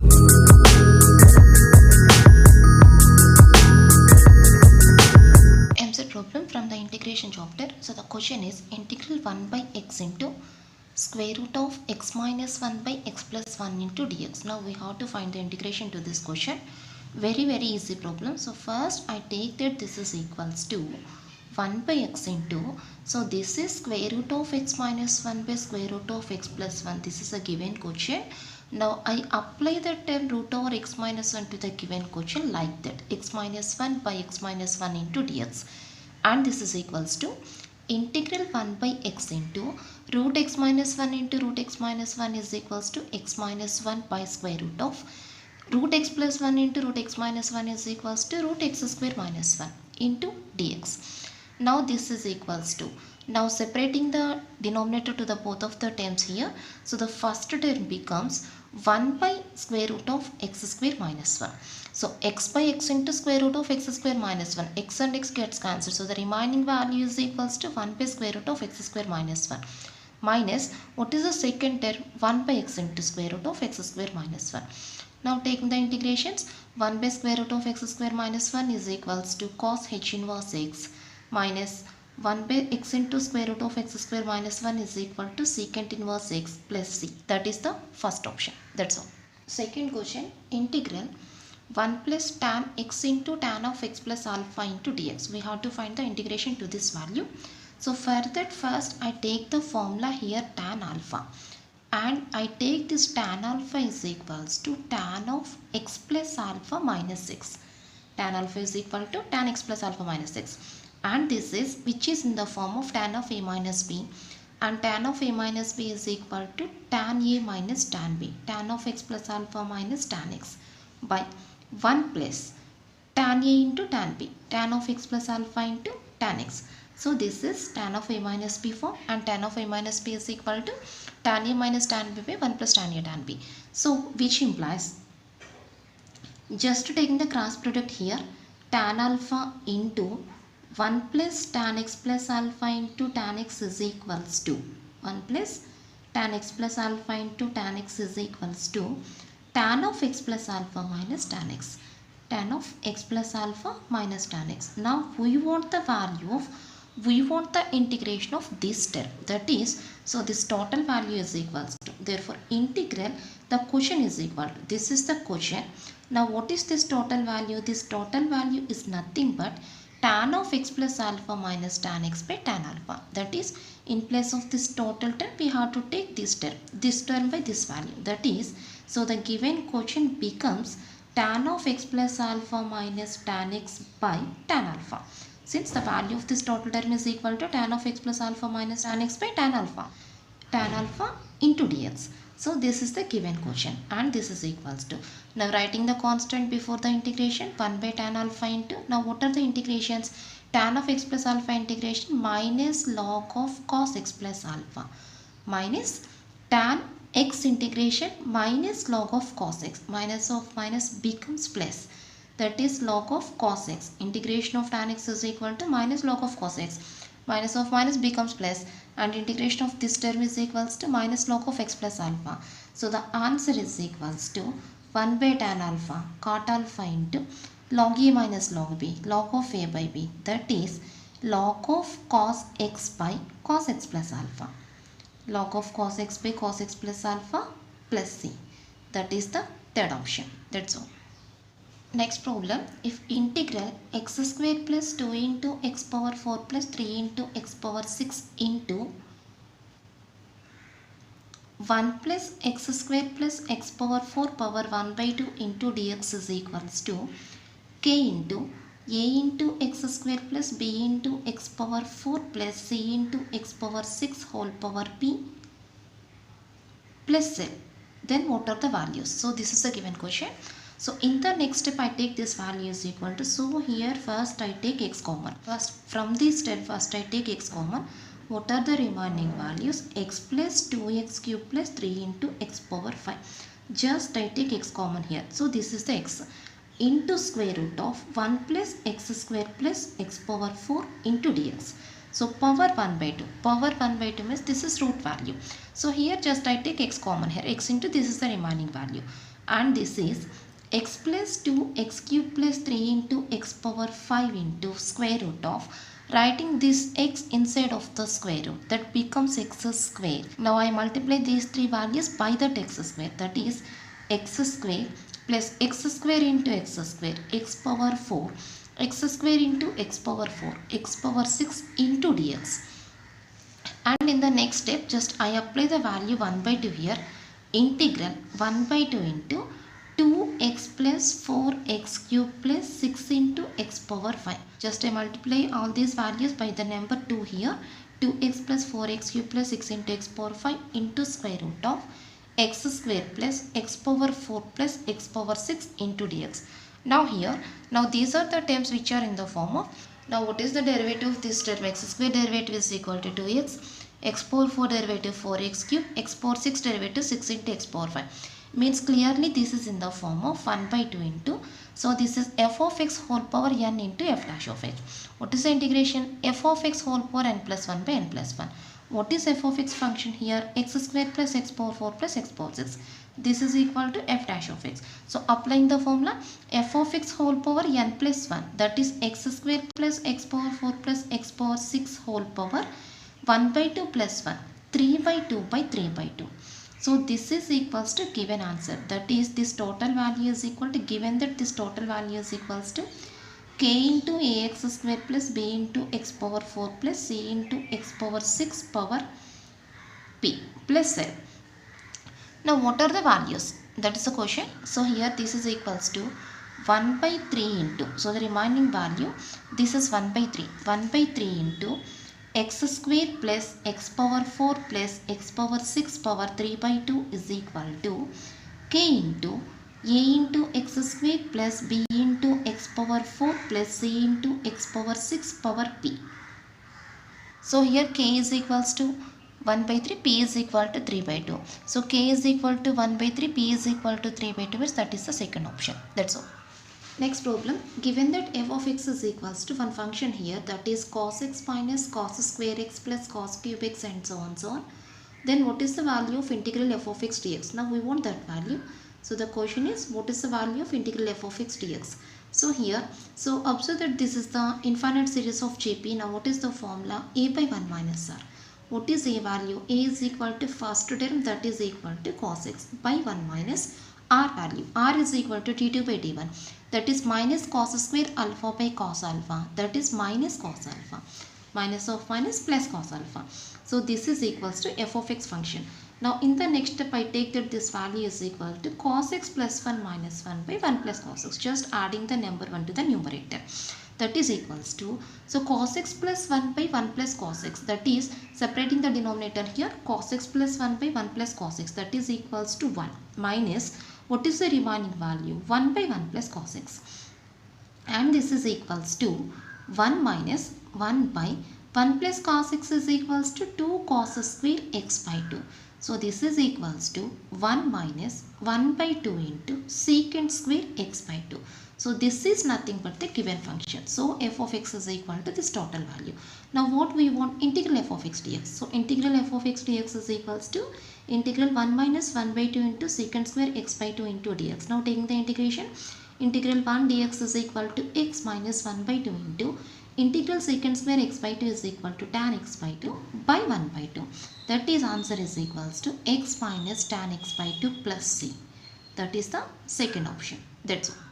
MZ problem from the integration chapter. So the question is integral 1 by x into square root of x minus 1 by x plus 1 into dx. Now we have to find the integration to this question. Very easy problem. So first I take that this is equals to 1 by x into, so this is square root of x minus 1 by square root of x plus 1. This is a given quotient. Now I apply the term root over x minus 1 to the given quotient like that, x minus 1 by x minus 1 into dx, and this is equals to integral 1 by x into root x minus 1 into root x minus 1 is equals to x minus 1 by square root of root x plus 1 into root x minus 1 is equals to root x square minus 1 into dx. Now this is equals to, now separating the denominator to the both of the terms here, so the first term becomes 1 by square root of x square minus 1. So x by x into square root of x square minus 1, x and x gets cancelled, so the remaining value is equals to 1 by square root of x square minus 1 minus, what is the second term, 1 by x into square root of x square minus 1. Now taking the integrations, 1 by square root of x square minus 1 is equals to cos h inverse x minus 1 by x into square root of x square minus 1 is equal to secant inverse x plus c. That is the first option. That's all. Second question, integral 1 plus tan x into tan of x plus alpha into dx. We have to find the integration to this value. So for that, first I take the formula here tan alpha, and I take this tan alpha is equals to tan of x plus alpha minus x. Tan alpha is equal to tan x plus alpha minus x, and this is, which is in the form of tan of a minus b, and tan of a minus b is equal to tan a minus tan b, tan of x plus alpha minus tan x, by 1 plus tan a into tan b, tan of x plus alpha into tan x. So this is tan of a minus b form, and tan of a minus b is equal to tan a minus tan b by 1 plus tan a tan b. So which implies, just taking the cross product here, tan alpha into 1 plus tan x plus alpha into tan x is equals to 1 plus tan x plus alpha into tan x is equals to tan of x plus alpha minus tan x, tan of x plus alpha minus tan x. Now we want the value of, we want the integration of this term, that is, so this total value is equals to, therefore integral, the quotient is equal to, this is the quotient. Now what is this total value? This total value is nothing but tan of x plus alpha minus tan x by tan alpha. That is, in place of this total term we have to take this term by this value. That is, so the given quotient becomes tan of x plus alpha minus tan x by tan alpha. Since the value of this total term is equal to tan of x plus alpha minus tan x by tan alpha into dx. So this is the given quotient, and this is equals to, now writing the constant before the integration, 1 by tan alpha into, now what are the integrations, tan of x plus alpha integration minus log of cos x plus alpha minus tan x integration minus log of cos x, minus of minus becomes plus, that is log of cos x, integration of tan x is equal to minus log of cos x, minus of minus becomes plus, and integration of this term is equals to minus log of x plus alpha. So the answer is equals to 1 by tan alpha cot alpha into log a minus log b, log of a by b, that is log of cos x by cos x plus alpha, log of cos x by cos x plus alpha plus c. That is the third option. That's all. Next problem, if integral x square plus 2 into x power 4 plus 3 into x power 6 into 1 plus x square plus x power 4 power 1 by 2 into dx is equals to k into a into x square plus b into x power 4 plus c into x power 6 whole power p plus c. Then what are the values? So this is the given question. So in the next step I take this value is equal to, so here first I take x common. First from this step first I take x common. What are the remaining values? X plus 2x cube plus 3 into x power 5. Just I take x common here. So this is the x into square root of 1 plus x square plus x power 4 into dx. So power 1 by 2. Power 1 by 2 means this is root value. So here just I take x common here. X into this is the remaining value. and this is x plus 2 x cube plus 3 into x power 5 into square root of, writing this x inside of the square root, that becomes x square. Now I multiply these three values by that x square, that is x square plus x square into x square, x power 4, x square into x power 4, x power 6 into dx. And in the next step, just I apply the value 1 by 2 here. Integral 1 by 2 into 2x plus 4x cube plus 6 into x power 5. Just I multiply all these values by the number 2 here. 2x plus 4x cube plus 6 into x power 5 into square root of x square plus x power 4 plus x power 6 into dx. Now here, now these are the terms which are in the form of, now what is the derivative of this term? X square derivative is equal to 2x, x power 4 derivative 4x cube, x power 6 derivative 6 into x power 5. Means clearly this is in the form of 1 by 2 into, so this is f of x whole power n into f dash of x. What is the integration? F of x whole power n plus 1 by n plus 1. What is f of x function here? X square plus x power 4 plus x power 6. This is equal to f dash of x. So applying the formula, f of x whole power n plus 1, that is x square plus x power 4 plus x power 6 whole power 1 by 2 plus 1, 3 by 2 by 3 by 2. So this is equals to given answer, that is this total value is equal to, given that this total value is equals to k into ax square plus b into x power 4 plus c into x power 6 power p plus l. Now what are the values? That is the question. So here this is equals to 1 by 3 into, so the remaining value, this is 1 by 3. 1 by 3 into x square plus x power 4 plus x power 6 power 3 by 2 is equal to k into a into x square plus b into x power 4 plus c into x power 6 power p. So here k is equals to 1 by 3, p is equal to 3 by 2. So k is equal to 1 by 3, p is equal to 3 by 2, that is the second option. That's all. Next problem, given that f of x is equals to one function here, that is cos x minus cos square x plus cos cube x and so on, then what is the value of integral f of x dx? Now we want that value. So the question is, what is the value of integral f of x dx? So here, so observe that this is the infinite series of Jp. Now what is the formula? A by 1 minus r. What is a value? A is equal to first term, that is equal to cos x by 1 minus r value. R is equal to d2 by d1. That is minus cos square alpha by cos alpha. That is minus cos alpha. Minus of minus plus cos alpha. So this is equals to f of x function. Now in the next step I take that this value is equal to cos x plus 1 minus 1 by 1 plus cos x. Just adding the number 1 to the numerator. That is equals to, so cos x plus 1 by 1 plus cos x, that is separating the denominator here, cos x plus 1 by 1 plus cos x, that is equals to 1 minus, what is the remaining value? 1 by 1 plus cos x. And this is equals to 1 minus 1 by 1 plus cos x is equals to 2 cos square x by 2. So this is equals to 1 minus 1 by 2 into secant square x by 2. So this is nothing but the given function. So f of x is equal to this total value. Now what we want? Integral f of x dx. So integral f of x dx is equals to integral 1 minus 1 by 2 into secant square x by 2 into dx. Now taking the integration, integral 1 dx is equal to x minus 1 by 2 into integral secant square x by 2 is equal to tan x by 2 by 1 by 2. That is answer is equals to x minus tan x by 2 plus c. That is the second option. That's all.